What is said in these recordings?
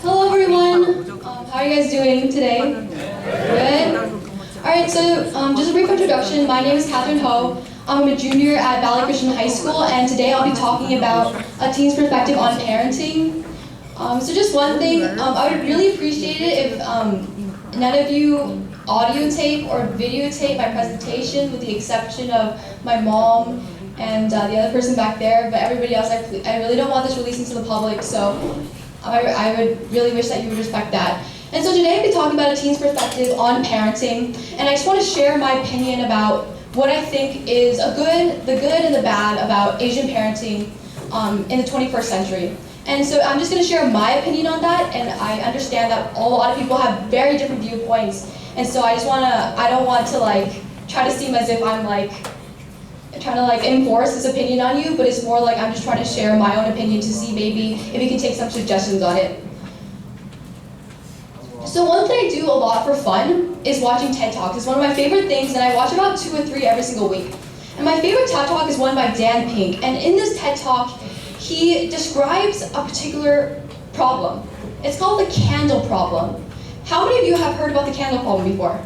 Hello everyone, how are you guys doing today? Good? Alright, so just a brief introduction. My name is Katherine Ho. I'm a junior at Valley Christian High School, and today I'll be talking about a teen's perspective on parenting. So just one thing, I would really appreciate it if none of you audio tape or videotape my presentation, with the exception of my mom and the other person back there, but everybody else, I really don't want this released into the public, so I would really wish that you would respect that. And so today I'll be talking about a teen's perspective on parenting, and I just want to share my opinion about what I think is the good and the bad about Asian parenting in the 21st century. And so I'm just going to share my opinion on that, and I understand that a lot of people have very different viewpoints, and so I don't want to try to seem as if I'm trying to enforce this opinion on you, but it's more like I'm just trying to share my own opinion to see maybe if you can take some suggestions on it. So one thing I do a lot for fun is watching TED Talks. It's one of my favorite things, and I watch about 2 or 3 every single week. And my favorite TED Talk is one by Dan Pink, and in this TED Talk, he describes a particular problem. It's called the candle problem. How many of you have heard about the candle problem before?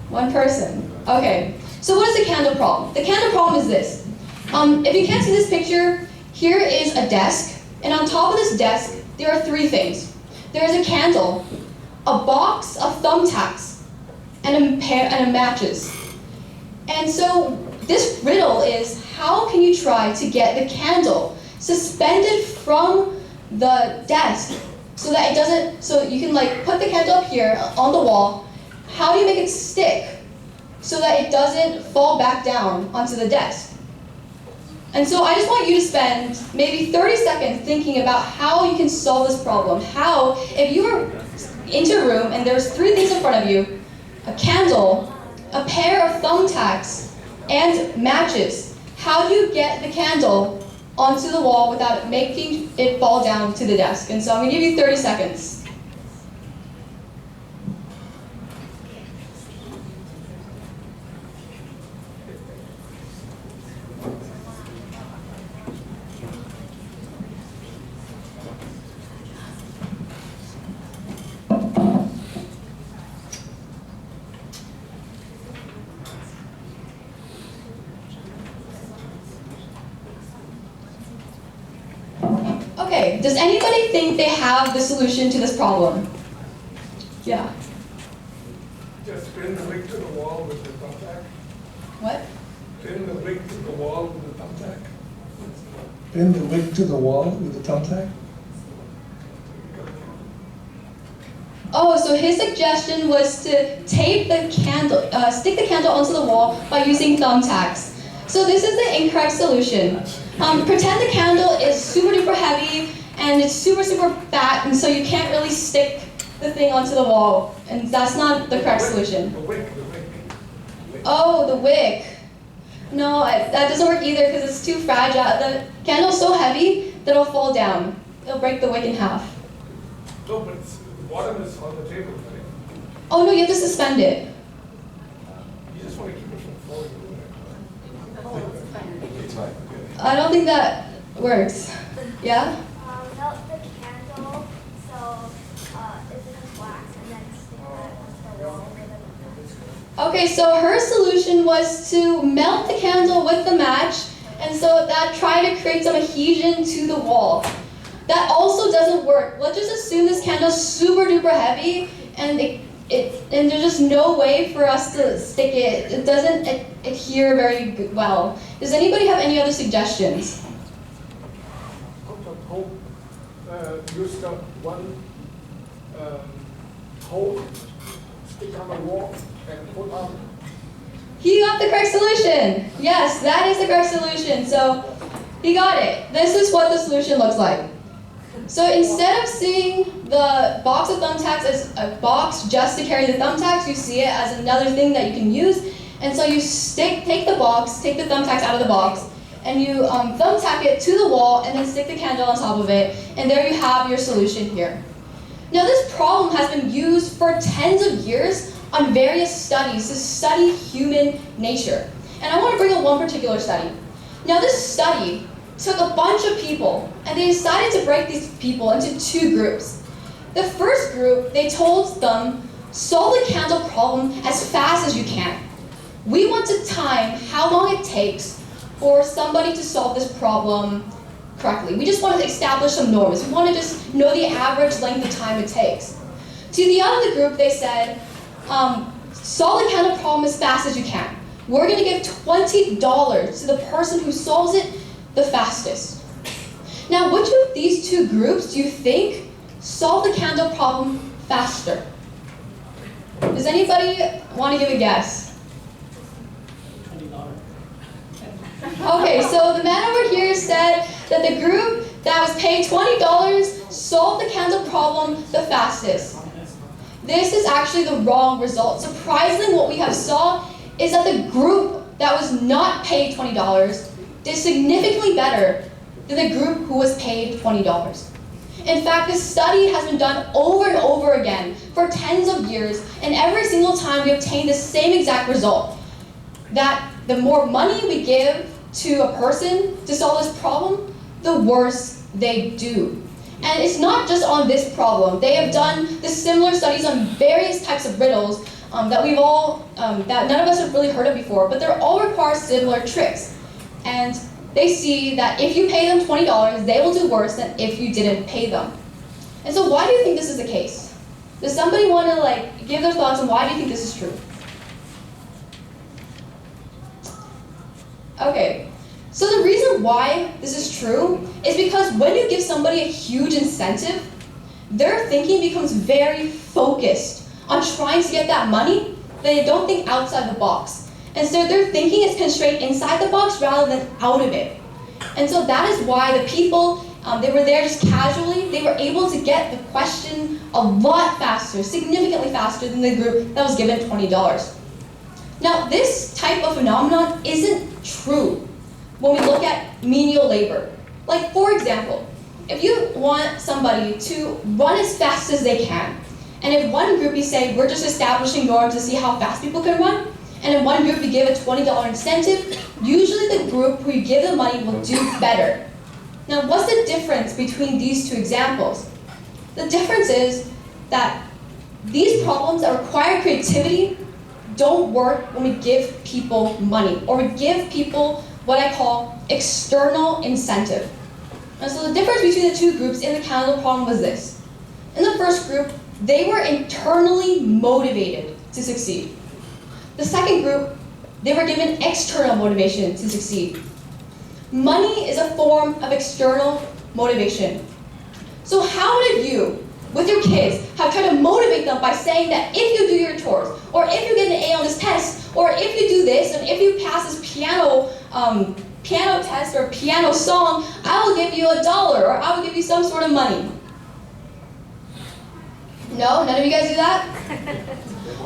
One person. Okay. So what is the candle problem? The candle problem is this. If you can't see this picture, here is a desk, and on top of this desk, there are 3 things. There is a candle, a box of thumbtacks, and a matches. And so this riddle is, how can you try to get the candle suspended from the desk so that it doesn't, so you can put the candle up here on the wall. How do you make it stick so that it doesn't fall back down onto the desk? And so I just want you to spend maybe 30 seconds thinking about how you can solve this problem. How, if you were into a room and there's 3 things in front of you, a candle, a pair of thumbtacks, and matches, how do you get the candle onto the wall without making it fall down to the desk? And so I'm going to give you 30 seconds. Okay, does anybody think they have the solution to this problem? Yeah. Just pin the wick to the wall with the thumbtack. What? Pin the wick to the wall with the thumbtack. Pin the wick to the wall with the thumbtack? Oh, so his suggestion was to tape the candle, stick the candle onto the wall by using thumbtacks. So this is the incorrect solution. Pretend the candle is super duper heavy and it's super super fat, and so you can't really stick the thing onto the wall, and that's not the correct solution. The wick. Oh, the wick. No, that doesn't work either because it's too fragile. The candle's so heavy that it'll fall down. It'll break the wick in half. No, but the bottom is on the table, right? Oh no, you have to suspend it. You just want to keep it from falling away. It's fine. I don't think that works. Yeah? Melt the candle so it becomes wax, and then stick that onto the wall. Okay, so her solution was to melt the candle with the match, and so that tried to create some adhesion to the wall. That also doesn't work. Let's just assume this candle's super duper heavy, and and there's just no way for us to stick it. It doesn't adhere very well. Does anybody have any other suggestions? Use the one hole, stick on the wall, and put on. He got the correct solution. Yes, that is the correct solution. So he got it. This is what the solution looks like. So instead of seeing the box of thumbtacks as a box just to carry the thumbtacks, you see it as another thing that you can use. And so you take the box, take the thumbtacks out of the box, and you thumbtack it to the wall and then stick the candle on top of it, and there you have your solution here. Now this problem has been used for tens of years on various studies to study human nature. And I want to bring up one particular study. Now this study took a bunch of people and they decided to break these people into two groups. The first group, they told them, solve the candle problem as fast as you can. We want to time how long it takes for somebody to solve this problem correctly. We just want to establish some norms. We want to just know the average length of time it takes. To the other group, they said, solve the candle problem as fast as you can. We're going to give $20 to the person who solves it the fastest. Now, which of these two groups do you think solve the candle problem faster? Does anybody want to give a guess? Okay, so the man over here said that the group that was paid $20 solved the candle problem the fastest. This is actually the wrong result. Surprisingly, what we have saw is that the group that was not paid $20 did significantly better than the group who was paid $20. In fact, this study has been done over and over again for tens of years, and every single time we obtain the same exact result, that the more money we give to a person to solve this problem, the worse they do. And it's not just on this problem. They have done the similar studies on various types of riddles that we've all, that none of us have really heard of before, but they all require similar tricks. And they see that if you pay them $20, they will do worse than if you didn't pay them. And so why do you think this is the case? Does somebody want to give their thoughts on why do you think this is true? Okay, so the reason why this is true is because when you give somebody a huge incentive, their thinking becomes very focused on trying to get that money, they don't think outside the box. And so their thinking is constrained inside the box rather than out of it. And so that is why the people, they were there just casually, they were able to get the question a lot faster, significantly faster than the group that was given $20. Now, this type of phenomenon isn't true when we look at menial labor. Like, for example, if you want somebody to run as fast as they can, and in one group you say, we're just establishing norms to see how fast people can run, and in one group you give a $20 incentive, usually the group who you give the money will do better. Now, what's the difference between these two examples? The difference is that these problems that require creativity don't work when we give people money, or we give people what I call external incentive. And so the difference between the two groups in the candle problem was this. In the first group, they were internally motivated to succeed. The second group, they were given external motivation to succeed. Money is a form of external motivation. So how did you, with your kids, have tried to motivate them by saying that if you do your chores, or if you get an A on this test, or if you do this, and if you pass this piano test or piano song, I will give you $1, or I will give you some sort of money? No? None of you guys do that?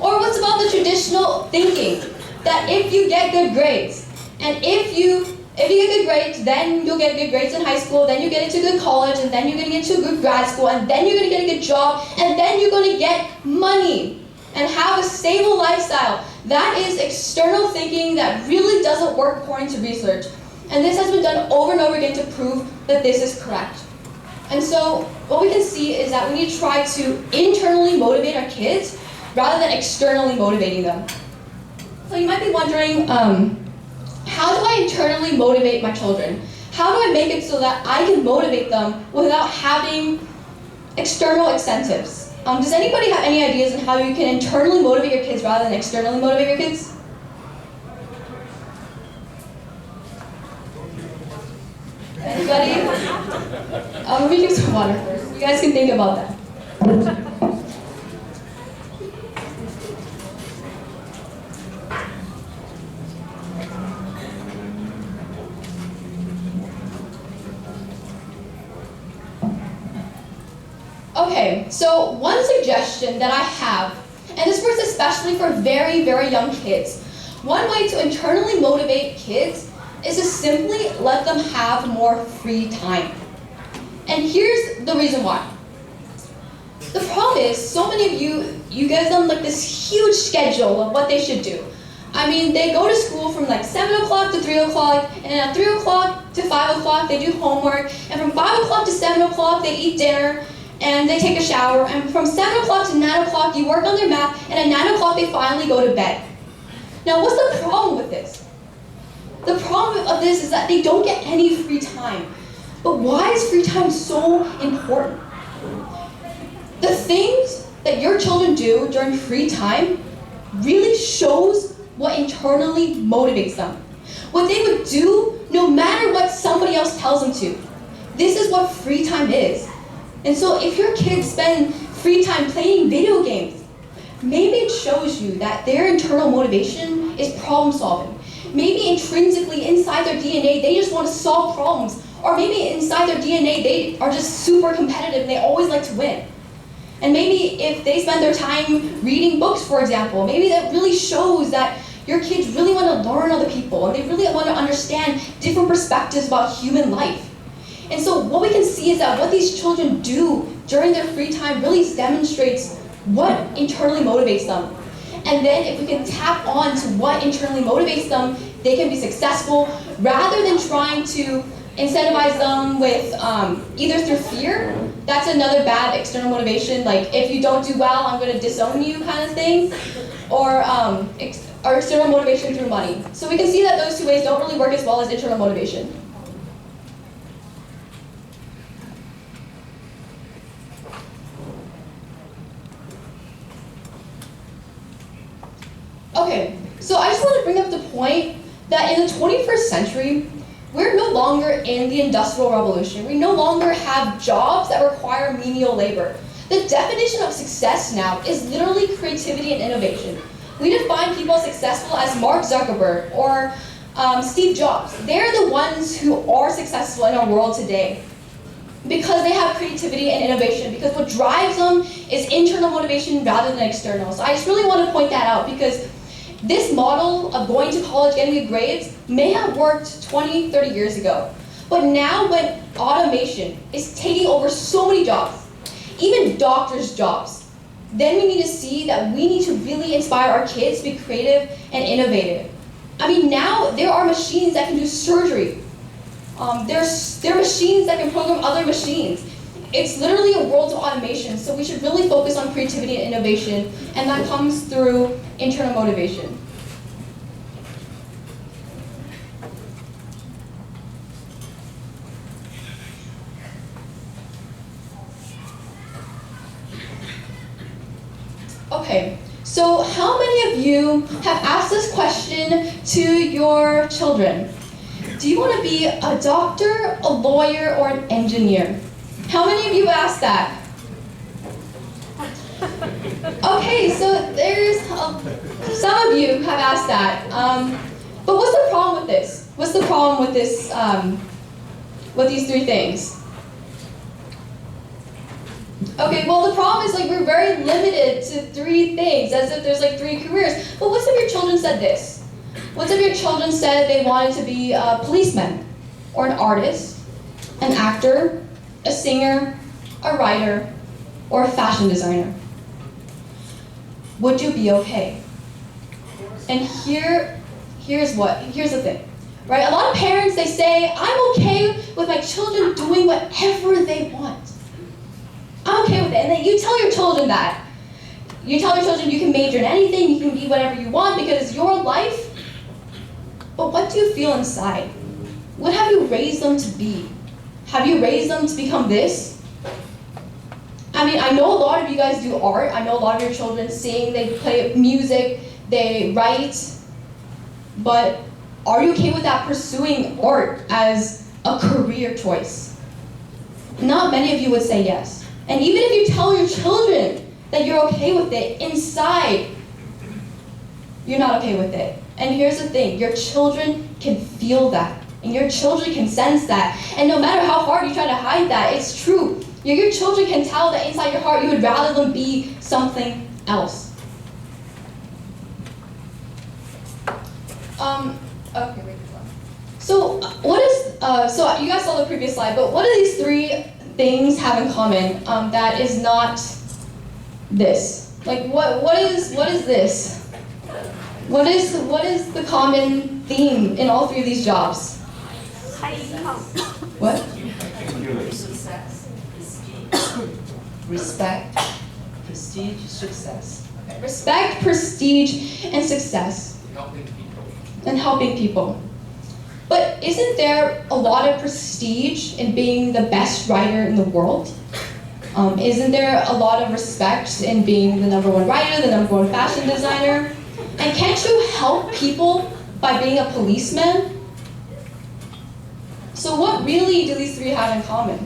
Or what's about the traditional thinking that if you get good grades, and if you get good grades, then you'll get good grades in high school, then you get into a good college, and then you're going to get into a good grad school, and then you're going to get a good job, and then you're going to get money and have a stable lifestyle. That is external thinking that really doesn't work according to research. And this has been done over and over again to prove that this is correct. And so what we can see is that we need to try to internally motivate our kids rather than externally motivating them. So you might be wondering, how do I internally motivate my children? How do I make it so that I can motivate them without having external incentives? Does anybody have any ideas on how you can internally motivate your kids rather than externally motivate your kids? Anybody? Let me drink some water first. You guys can think about that. Okay, so one suggestion that I have, and this works especially for very, very young kids, one way to internally motivate kids is to simply let them have more free time. And here's the reason why. The problem is, so many of you give them this huge schedule of what they should do. I mean, they go to school from like 7 o'clock to 3 o'clock, and then at 3 o'clock to 5 o'clock they do homework, and from 5 o'clock to 7 o'clock they eat dinner, and they take a shower, and from 7 o'clock to 9 o'clock you work on their math, and at 9 o'clock they finally go to bed. Now what's the problem with this? The problem of this is that they don't get any free time. But why is free time so important? The things that your children do during free time really shows what internally motivates them. What they would do no matter what somebody else tells them to. This is what free time is. And so if your kids spend free time playing video games, maybe it shows you that their internal motivation is problem solving. Maybe intrinsically inside their DNA, they just want to solve problems. Or maybe inside their DNA, they are just super competitive and they always like to win. And maybe if they spend their time reading books, for example, maybe that really shows that your kids really want to learn other people and they really want to understand different perspectives about human life. And so what we can see is that what these children do during their free time really demonstrates what internally motivates them. And then if we can tap on to what internally motivates them, they can be successful rather than trying to incentivize them with either through fear. That's another bad external motivation, like if you don't do well, I'm going to disown you kind of thing, or external motivation through money. So we can see that those two ways don't really work as well as internal motivation. Okay, so I just want to bring up the point that in the 21st century, we're no longer in the Industrial Revolution. We no longer have jobs that require menial labor. The definition of success now is literally creativity and innovation. We define people as successful as Mark Zuckerberg or Steve Jobs. They're the ones who are successful in our world today because they have creativity and innovation, because what drives them is internal motivation rather than external. So I just really want to point that out because this model of going to college, getting good grades, may have worked 20, 30 years ago. But now when automation is taking over so many jobs, even doctors' jobs, then we need to see that we need to really inspire our kids to be creative and innovative. I mean, now there are machines that can do surgery. There are machines that can program other machines. It's literally a world of automation, so we should really focus on creativity and innovation, and that comes through internal motivation. Okay, so how many of you have asked this question to your children? Do you want to be a doctor, a lawyer, or an engineer? How many of you asked that? Okay, so there's some of you have asked that. But what's the problem with this? What's the problem with this? With these three things? Okay, well the problem is like we're very limited to three things, as if there's like three careers. But what if your children said this? What if your children said they wanted to be a policeman, or an artist, an actor, a singer, a writer, or a fashion designer? Would you be okay? And here's the thing, right? A lot of parents, they say, I'm okay with my children doing whatever they want. I'm okay with it. And then you tell your children that. You tell your children you can major in anything, you can be whatever you want because it's your life. But what do you feel inside? What have you raised them to be? Have you raised them to become this? I mean, I know a lot of you guys do art. I know a lot of your children sing, they play music, they write. But are you okay with that pursuing art as a career choice? Not many of you would say yes. And even if you tell your children that you're okay with it, inside, you're not okay with it. And here's the thing, your children can feel that. And your children can sense that. And no matter how hard you try to hide that, it's true. Your children can tell that inside your heart you would rather them be something else. Okay, wait. So what is, so you guys saw the previous slide, but what do these three things have in common that is not this? Like what is this? What is the common theme in all three of these jobs? High income. What? Respect, prestige, success. Respect, prestige, and success. And helping people. But isn't there a lot of prestige in being the best writer in the world? Isn't there a lot of respect in being the #1 writer, the #1 fashion designer? And can't you help people by being a policeman? So what really do these three have in common?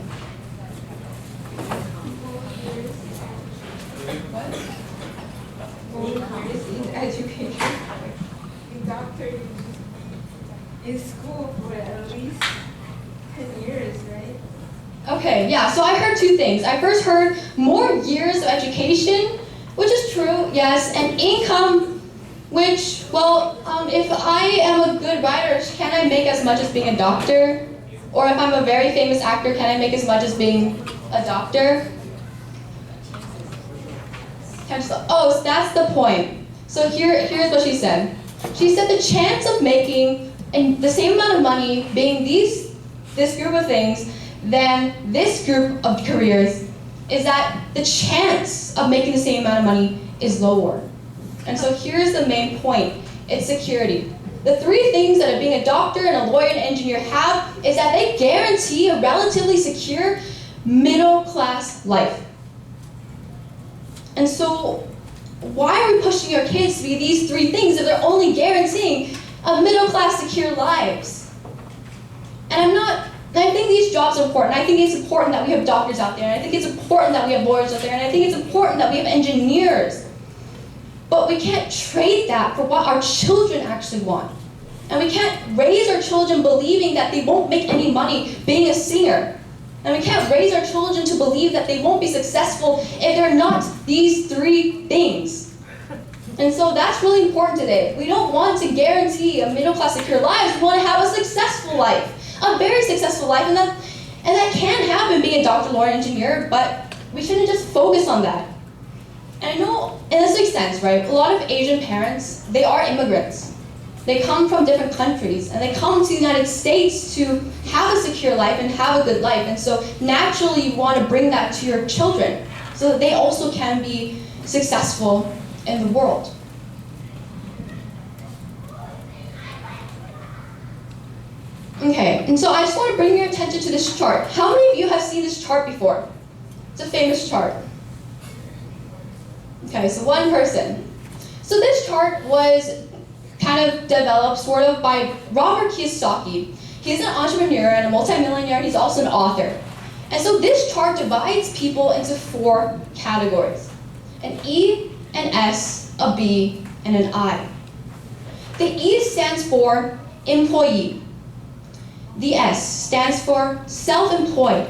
In education, in doctor, in school for at least 10 years, right? Okay, yeah, so I heard two things. I first heard more years of education, which is true, yes, and income, which, well, if I am a good writer, can I make as much as being a doctor? Or if I'm a very famous actor, can I make as much as being a doctor? Oh, so that's the point. So here's what she said. She said the chance of making the same amount of money being this group of things than this group of careers is that the chance of making the same amount of money is lower. And so here's the main point. It's security. The three things that being a doctor and a lawyer and engineer have is that they guarantee a relatively secure middle-class life. And so why are we pushing our kids to be these three things if they're only guaranteeing a middle-class secure lives? And I think these jobs are important. I think it's important that we have doctors out there, and I think it's important that we have lawyers out there, and I think it's important that we have engineers. But we can't trade that for what our children actually want. And we can't raise our children believing that they won't make any money being a singer. And we can't raise our children to believe that they won't be successful if they're not these three things. And so that's really important today. We don't want to guarantee a middle-class secure life. We want to have a successful life, a very successful life. And that can happen being a doctor, lawyer, engineer, but we shouldn't just focus on that. And I know, and this makes sense, right? A lot of Asian parents, they are immigrants. They come from different countries, and they come to the United States to have a secure life and have a good life. And so naturally you want to bring that to your children so that they also can be successful in the world. Okay, and so I just want to bring your attention to this chart. How many of you have seen this chart before? It's a famous chart. Okay, so one person. So this chart was kind of developed sort of by Robert Kiyosaki. He's an entrepreneur and a multimillionaire. He's also an author. And so this chart divides people into 4 categories. An E, an S, a B, and an I. The E stands for employee. The S stands for self-employed,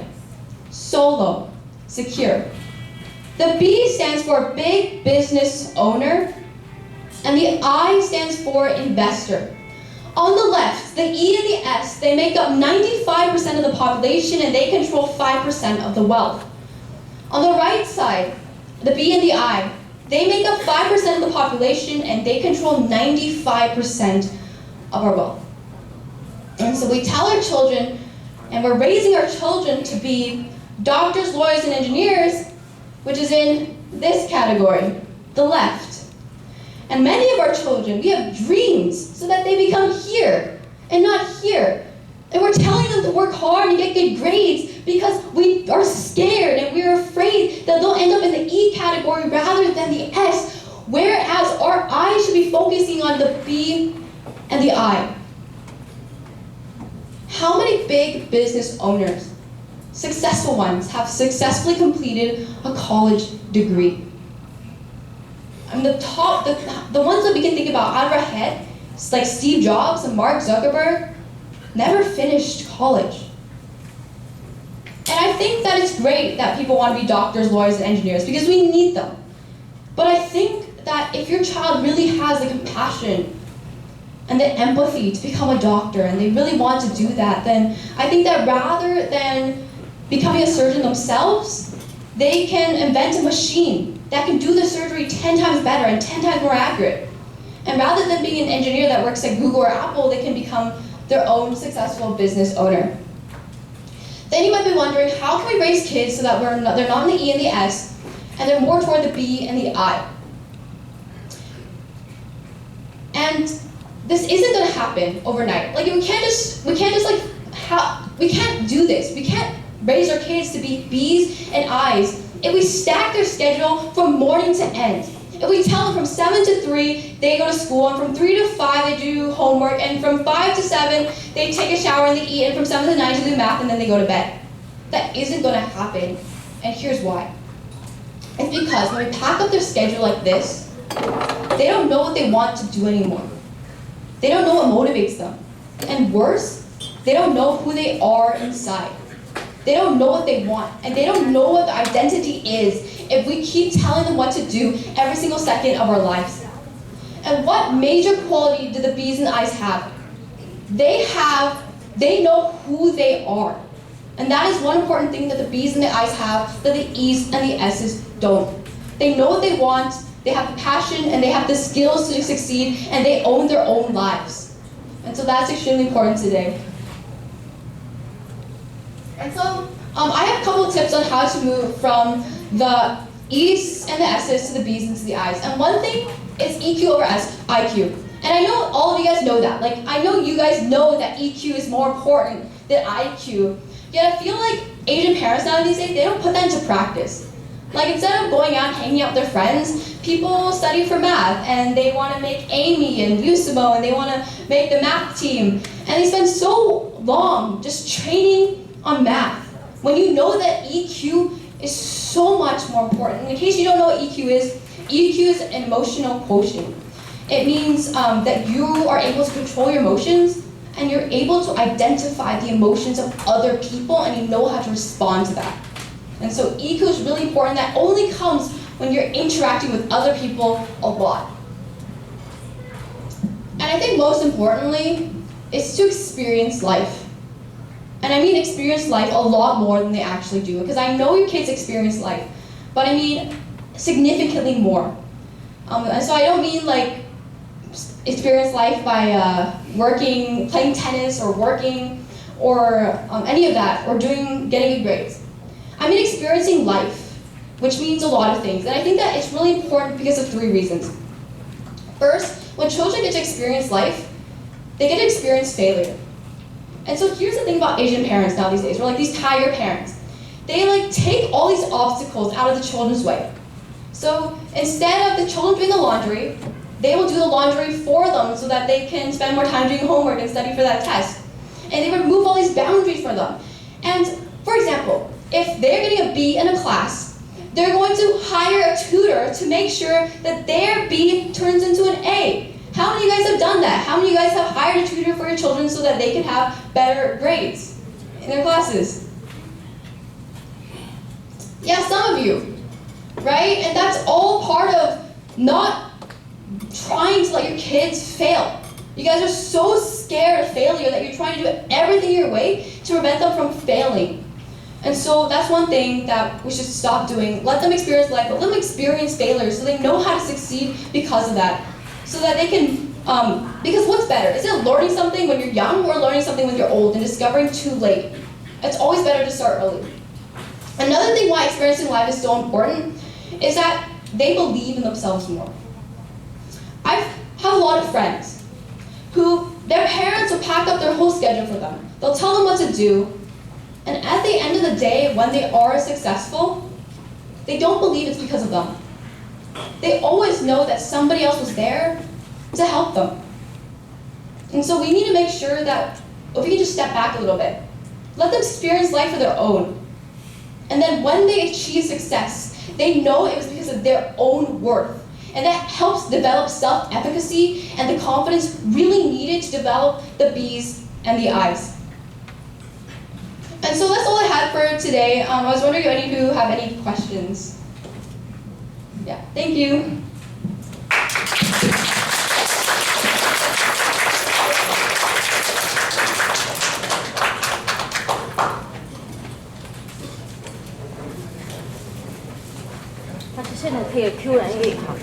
solo, secure. The B stands for big business owner, and the I stands for investor. On the left, the E and the S, they make up 95% of the population and they control 5% of the wealth. On the right side, the B and the I, they make up 5% of the population and they control 95% of our wealth. And so we tell our children, and we're raising our children to be doctors, lawyers, and engineers, which is in this category, the left. And many of our children, we have dreams so that they become here and not here. And we're telling them to work hard and get good grades because we are scared and we're afraid that they'll end up in the E category rather than the S, whereas our eyes should be focusing on the B and the I. How many big business owners, successful ones, have successfully completed a college degree? And the ones that we can think about out of our head, like Steve Jobs and Mark Zuckerberg, never finished college. And I think that it's great that people want to be doctors, lawyers, and engineers because we need them. But I think that if your child really has the compassion and the empathy to become a doctor and they really want to do that, then I think that rather than becoming a surgeon themselves, they can invent a machine that can do the surgery 10 times better and 10 times more accurate. And rather than being an engineer that works at Google or Apple, they can become their own successful business owner. Then you might be wondering, how can we raise kids so that they're not in the E and the S, and they're more toward the B and the I? And this isn't going to happen overnight. Like we can't do this. We can't raise our kids to be B's and I's if we stack their schedule from morning to end. If we tell them from 7 to 3, they go to school, and from 3 to 5, they do homework, and from 5 to 7, they take a shower and they eat, and from 7 to 9, they do math, and then they go to bed. That isn't going to happen, and here's why. It's because when we pack up their schedule like this, they don't know what they want to do anymore. They don't know what motivates them. And worse, they don't know who they are inside. They don't know what they want, and they don't know what the identity is if we keep telling them what to do every single second of our lives. And what major quality do the B's and I's have? They know who they are. And that is one important thing that the B's and the I's have that the E's and the S's don't. They know what they want, they have the passion, and they have the skills to succeed, and they own their own lives. And so that's extremely important today. And so I have a couple of tips on how to move from the E's and the S's to the B's and to the I's. And one thing is EQ over IQ. And I know all of you guys know that. Like, I know you guys know that EQ is more important than IQ. Yet I feel like Asian parents now these days, they don't put that into practice. Like, instead of going out and hanging out with their friends, people study for math, and they want to make Amy and USACO, and they want to make the math team. And they spend so long just training on math, when you know that EQ is so much more important. In case you don't know what EQ is an emotional quotient. It means that you are able to control your emotions, and you're able to identify the emotions of other people, and you know how to respond to that. And so EQ is really important. That only comes when you're interacting with other people a lot. And I think most importantly, is to experience life. And I mean experience life a lot more than they actually do, because I know your kids experience life, but I mean significantly more. And so I don't mean like experience life by working, playing tennis, or working, or any of that, or getting good grades. I mean experiencing life, which means a lot of things. And I think that it's really important because of 3 reasons. First, when children get to experience life, they get to experience failure. And so here's the thing about Asian parents now these days, or like these tiger parents. They like take all these obstacles out of the children's way. So instead of the children doing the laundry, they will do the laundry for them so that they can spend more time doing homework and study for that test. And they remove all these boundaries for them. And for example, if they're getting a B in a class, they're going to hire a tutor to make sure that their B turns into an A. How many of you guys have done that? How many of you guys have hired a tutor for your children so that they can have better grades in their classes? Yeah, some of you, right? And that's all part of not trying to let your kids fail. You guys are so scared of failure that you're trying to do everything your way to prevent them from failing. And so that's one thing that we should stop doing. Let them experience life, let them experience failure so they know how to succeed because of that. So that they can, because what's better? Is it learning something when you're young or learning something when you're old and discovering too late? It's always better to start early. Another thing why experiencing life is so important is that they believe in themselves more. I have a lot of friends who, their parents will pack up their whole schedule for them. They'll tell them what to do, and at the end of the day, when they are successful, they don't believe it's because of them. They always know that somebody else was there to help them. And so we need to make sure that if we can just step back a little bit, let them experience life of their own. And then when they achieve success, they know it was because of their own worth. And that helps develop self-efficacy and the confidence really needed to develop the B's and the I's. And so that's all I had for today. I was wondering if any of you have any questions. Yeah, thank you.但是现在可以 Q&A 哈。